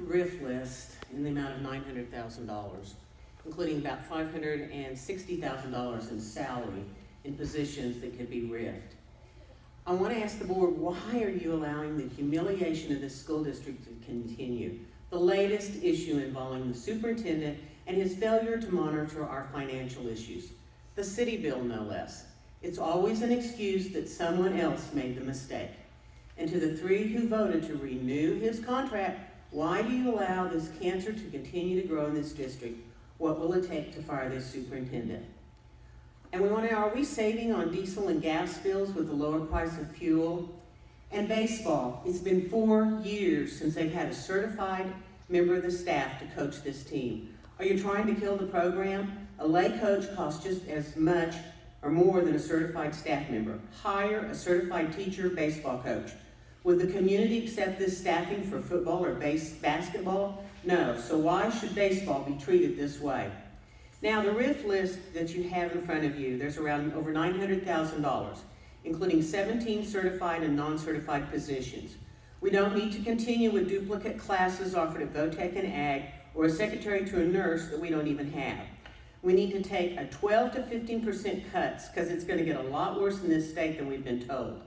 RIF list in the amount of $900,000, including about $560,000 in salary in positions that could be RIF'd. I want to ask the board, why are you allowing the humiliation of this school district to continue? The latest issue involving the superintendent and his failure to monitor our financial issues. The city bill, no less. It's always an excuse that someone else made the mistake. And to the three who voted to renew his contract, why do you allow this cancer to continue to grow in this district? What will it take to fire this superintendent? And we want to know, are we saving on diesel and gas bills with the lower price of fuel? And baseball, it's been 4 years since they've had a certified member of the staff to coach this team. Are you trying to kill the program? A lay coach costs just as much or more than a certified staff member. Hire a certified teacher baseball coach. Would the community accept this staffing for football or basketball? No, so why should baseball be treated this way? Now, the RIF list that you have in front of you, there's around over $900,000, including 17 certified and non-certified positions. We don't need to continue with duplicate classes offered at VOTEC and Ag, or a secretary to a nurse that we don't even have. We need to take a 12 to 15% cuts, because it's going to get a lot worse in this state than we've been told.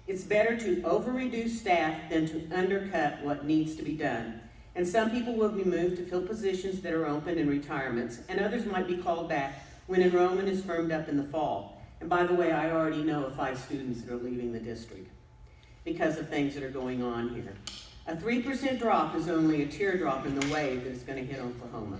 It's better to over-reduce staff than to undercut what needs to be done. And some people will be moved to fill positions that are open in retirements, and others might be called back when enrollment is firmed up in the fall. And by the way, I already know of 5 students that are leaving the district because of things that are going on here. A 3% drop is only a teardrop in the wave that is going to hit Oklahoma.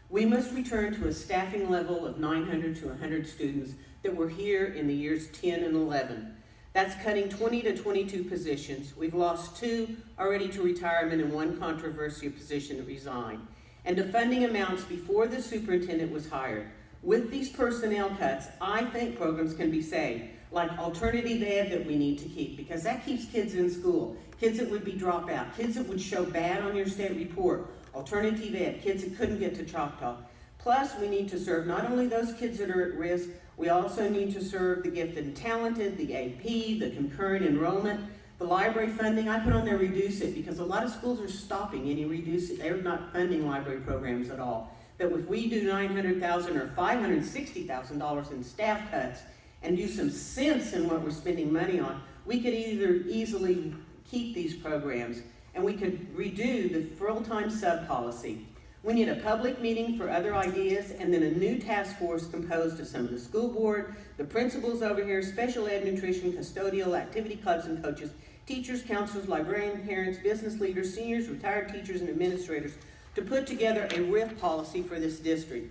We must return to a staffing level of 900 to 100 students that were here in the years 10 and 11. That's cutting 20 to 22 positions. We've lost 2 already to retirement and 1 controversial position to resign. And to funding amounts before the superintendent was hired. With these personnel cuts, I think programs can be saved, like alternative ed that we need to keep, because that keeps kids in school. Kids that would be dropout, kids that would show bad on your state report, alternative ed, kids that couldn't get to Choctaw. Plus, we need to serve not only those kids that are at risk, we also need to serve the gifted and talented, the AP, the concurrent enrollment, the library funding. I put on there reduce it because a lot of schools are stopping any reduce it. They're not funding library programs at all. But if we do $900,000 or $560,000 in staff cuts and do some sense in what we're spending money on, we could either easily keep these programs and we could redo the full-time sub policy. We need a public meeting for other ideas and then a new task force composed of some of the school board, the principals over here, special ed, nutrition, custodial, activity clubs and coaches, teachers, counselors, librarians, parents, business leaders, seniors, retired teachers, and administrators to put together a RIF policy for this district.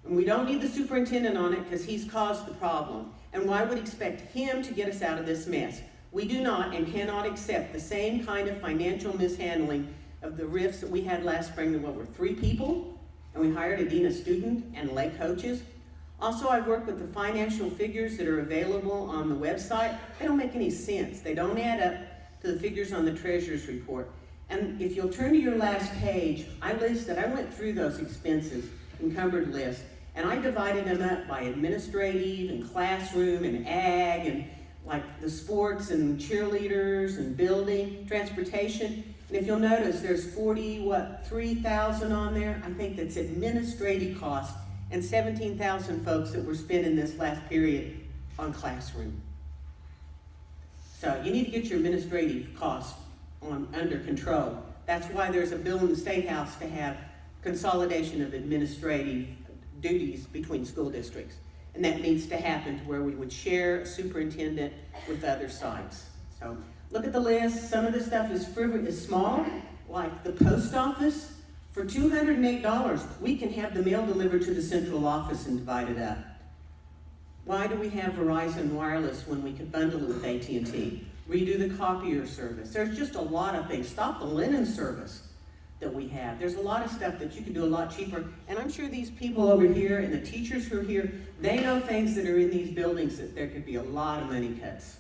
And we don't need the superintendent on it because he's caused the problem. And why would expect him to get us out of this mess? We do not and cannot accept the same kind of financial mishandling of the RIFs that we had last spring. There were 3 people, and we hired a dean of student and lay coaches. Also, I've worked with the financial figures that are available on the website. They don't make any sense. They don't add up to the figures on the treasurer's report. And if you'll turn to your last page, I went through those expenses, encumbered lists, and I divided them up by administrative and classroom and ag and like the sports and cheerleaders and building, transportation. And if you'll notice, there's 3,000 on there. I think that's administrative costs and 17,000 folks that were spent in this last period on classroom. So you need to get your administrative costs under control. That's why there's a bill in the State House to have consolidation of administrative duties between school districts. And that needs to happen to where we would share a superintendent with other sites. So look at the list. Some of the stuff is small, like the post office. For $208, we can have the mail delivered to the central office and divide it up. Why do we have Verizon Wireless when we could bundle it with AT&T? Redo the copier service. There's just a lot of things. Stop the linen service that we have. There's a lot of stuff that you can do a lot cheaper. And I'm sure these people over here and the teachers who are here, they know things that are in these buildings that there could be a lot of money cuts.